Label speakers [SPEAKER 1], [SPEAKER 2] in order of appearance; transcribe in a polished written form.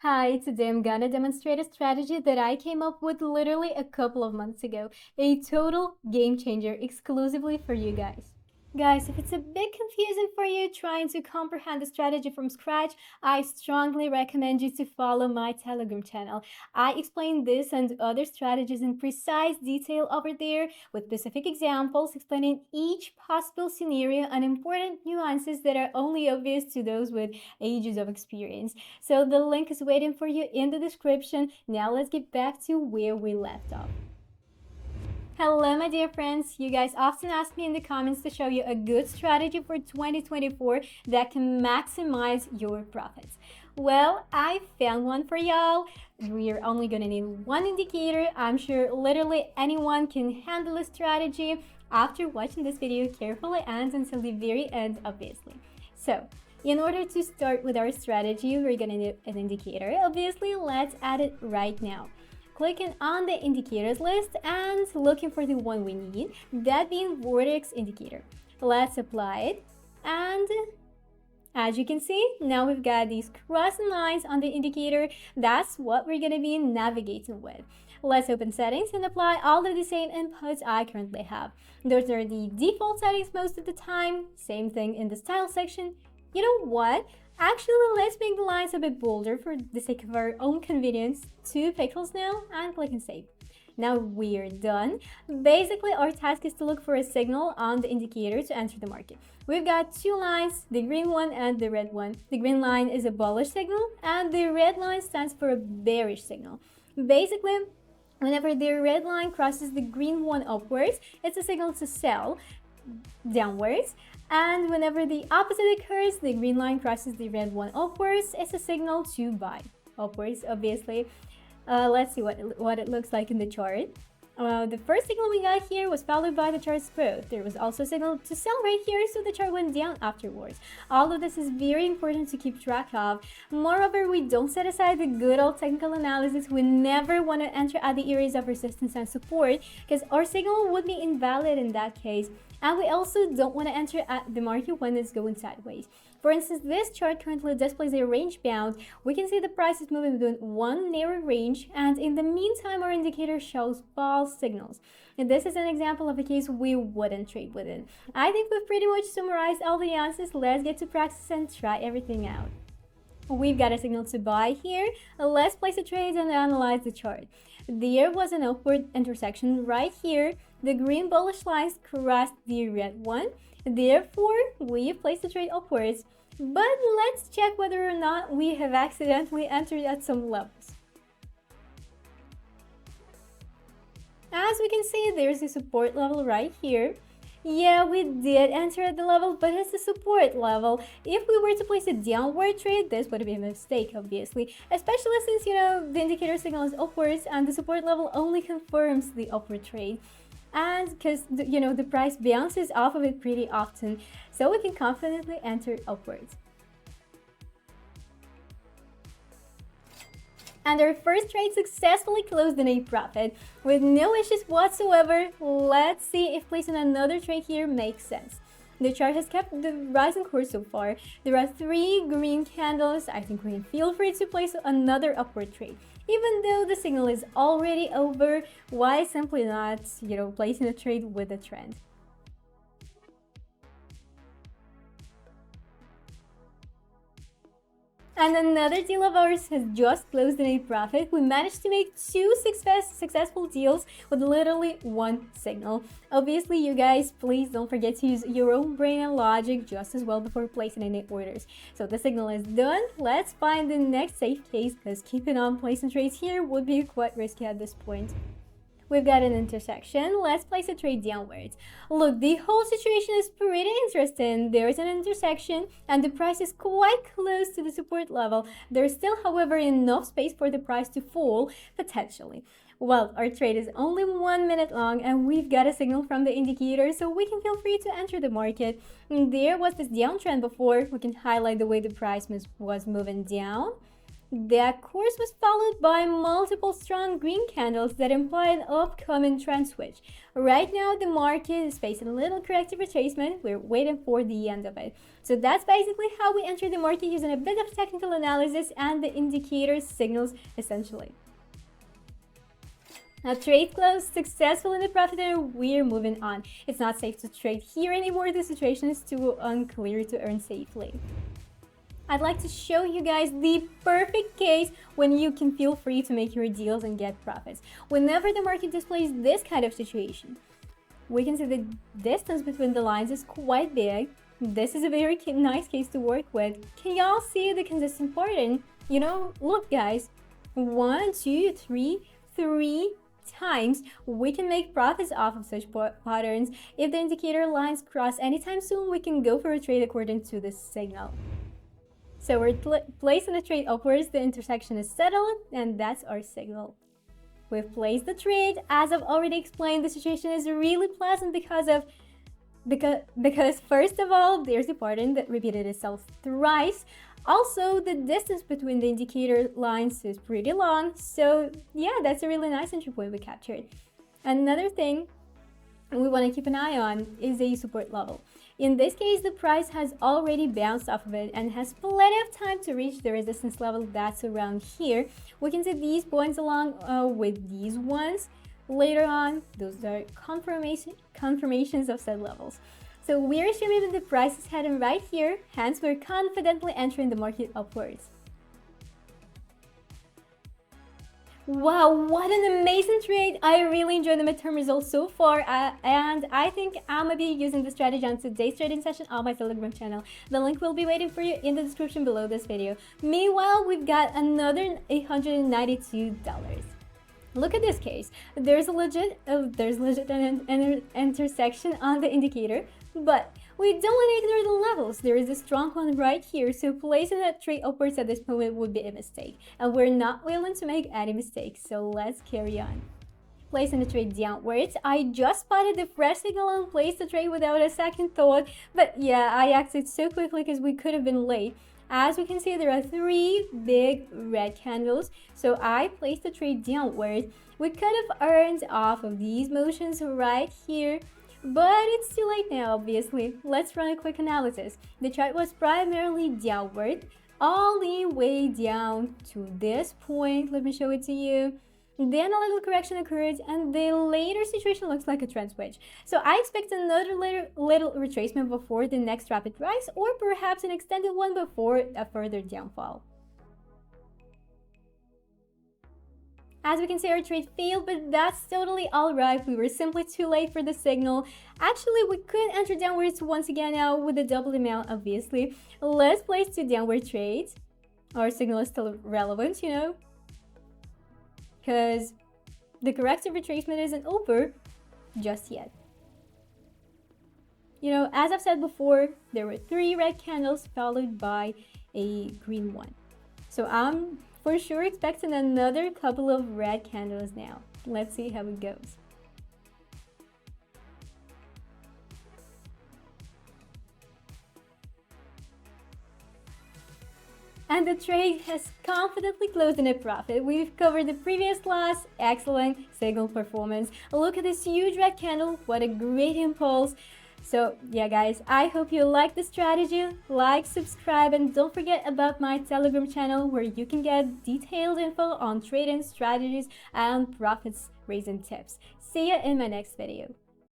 [SPEAKER 1] Hi, today I'm gonna demonstrate a strategy that I came up with literally a couple of months ago. A total game changer exclusively for you guys. Guys, if it's a bit confusing for you trying to comprehend the strategy from scratch, I strongly recommend you to follow my Telegram channel. I explain this and other strategies in precise detail over there with specific examples explaining each possible scenario and important nuances that are only obvious to those with ages of experience. So the link is waiting for you in the description. Now let's get back to where we left off. Hello my dear friends, you guys often ask me in the comments to show you a good strategy for 2024 that can maximize your profits. Well, I found one for y'all. We're only gonna need one indicator. I'm sure literally anyone can handle a strategy after watching this video carefully and until the very end, obviously. So, in order to start with our strategy, we're gonna need an indicator. Obviously, let's add it right now. Clicking on the indicators list and looking for the one we need, that being Vortex indicator. Let's apply it, and as you can see, now we've got these crossing lines on the indicator. That's what we're gonna be navigating with. Let's open settings and apply all of the same inputs I currently have. Those are the default settings most of the time. Same thing in the style section. You know what? Actually, let's make the lines a bit bolder for the sake of our own convenience. 2 pixels now, and click and save. Now we're done. Basically, our task is to look for a signal on the indicator to enter the market. We've got 2 lines, the green one and the red one. The green line is a bullish signal, and the red line stands for a bearish signal. Basically, whenever the red line crosses the green one upwards, it's a signal to sell downwards. And whenever the opposite occurs, the green line crosses the red one upwards, it's a signal to buy upwards, obviously. Let's see what it looks like in the chart. The first signal we got here was followed by the chart's growth. There was also a signal to sell right here, so the chart went down afterwards. All of this is very important to keep track of. Moreover, we don't set aside the good old technical analysis. We never want to enter at the areas of resistance and support because our signal would be invalid in that case. And we also don't want to enter at the market when it's going sideways. For instance, this chart currently displays a range bound. We can see the price is moving within one narrow range, and in the meantime, our indicator shows false signals. And this is an example of a case we wouldn't trade within. I think we've pretty much summarized all the answers. Let's get to practice and try everything out. We've got a signal to buy here. Let's place a trade and analyze the chart. There was an upward intersection right here. The green bullish lines crossed the red one. Therefore, we placed the trade upwards. But let's check whether or not we have accidentally entered at some levels. As we can see, there's a support level right here. Yeah, we did enter at the level, but it's a support level. If we were to place a downward trade, this would be a mistake, obviously. Especially since, the indicator signal is upwards and the support level only confirms the upward trade. And because, the price bounces off of it pretty often, so we can confidently enter upwards. And our first trade successfully closed in a profit with no issues whatsoever. Let's see if placing another trade here makes sense. The chart has kept the rising course so far. There are 3 green candles. I think we can feel free to place another upward trade. Even though the signal is already over, why simply not, placing a trade with a trend? And another deal of ours has just closed in a profit. We managed to make 2 successful deals with literally 1 signal. Obviously, you guys, please don't forget to use your own brain and logic just as well before placing any orders. So the signal is done. Let's find the next safe case because keeping on placing trades here would be quite risky at this point. We've got an intersection. Let's place a trade downwards. Look, the whole situation is pretty interesting. There's an intersection and the price is quite close to the support level. There's still, however, enough space for the price to fall, potentially. Well, our trade is only 1 minute long and we've got a signal from the indicator, so we can feel free to enter the market. There was this downtrend before. We can highlight the way the price was moving down. That course was followed by multiple strong green candles that imply an upcoming trend switch. Right now, the market is facing a little corrective retracement. We're waiting for the end of it. So that's basically how we enter the market using a bit of technical analysis and the indicator signals essentially. Now trade closed successful in the profit and we're moving on. It's not safe to trade here anymore. The situation is too unclear to earn safely. I'd like to show you guys the perfect case when you can feel free to make your deals and get profits. Whenever the market displays this kind of situation, we can see the distance between the lines is quite big. This is a very nice case to work with. Can y'all see the consistent pattern? You know, look guys, 1, 2, 3 times we can make profits off of such patterns. If the indicator lines cross anytime soon, we can go for a trade according to this signal. So we're placing the trade upwards, the intersection is settled, and that's our signal. We've placed the trade. As I've already explained, the situation is really pleasant because first of all, there's a pattern that repeated itself thrice. Also, the distance between the indicator lines is pretty long, so yeah, that's a really nice entry point we captured. Another thing we want to keep an eye on is a support level. In this case, the price has already bounced off of it and has plenty of time to reach the resistance level that's around here. We can see these points along with these ones. Later on, those are confirmations of said levels. So we're assuming that the price is heading right here, hence we're confidently entering the market upwards. Wow, what an amazing trade! I really enjoyed the midterm results so far, and I think I'm gonna be using this strategy on today's trading session on my Telegram channel. The link will be waiting for you in the description below this video. Meanwhile, we've got another $892. Look at this case. There's legit an intersection on the indicator, but we don't want to ignore the levels. There is a strong one right here, so placing that trade upwards at this moment would be a mistake. And we're not willing to make any mistakes, so let's carry on. Placing the trade downwards, I just spotted the fresh signal and placed the trade without a second thought. But yeah, I acted so quickly because we could have been late. As we can see, there are 3 big red candles, so I placed the trade downwards. We could have earned off of these motions right here, but it's too late now, obviously. Let's run a quick analysis. The chart was primarily downward, all the way down to this point. Let me show it to you. Then a little correction occurred, and the later situation looks like a trend switch. So I expect another little retracement before the next rapid rise, or perhaps an extended one before a further downfall. As we can see, our trade failed, but that's totally alright. We were simply too late for the signal. Actually, we could enter downwards once again now with a double amount, obviously. Let's place 2 downward trades. Our signal is still relevant, you know, because the corrective retracement isn't over just yet. You know, as I've said before, there were 3 red candles followed by a green one. So I'm for sure expecting another couple of red candles now. Let's see how it goes. And the trade has confidently closed in a profit. We've covered the previous loss, excellent signal performance. Look at this huge red candle, what a great impulse. So yeah guys, I hope you like the strategy. Like, subscribe, and don't forget about my Telegram channel where you can get detailed info on trading strategies and profits raising tips. See you in my next video.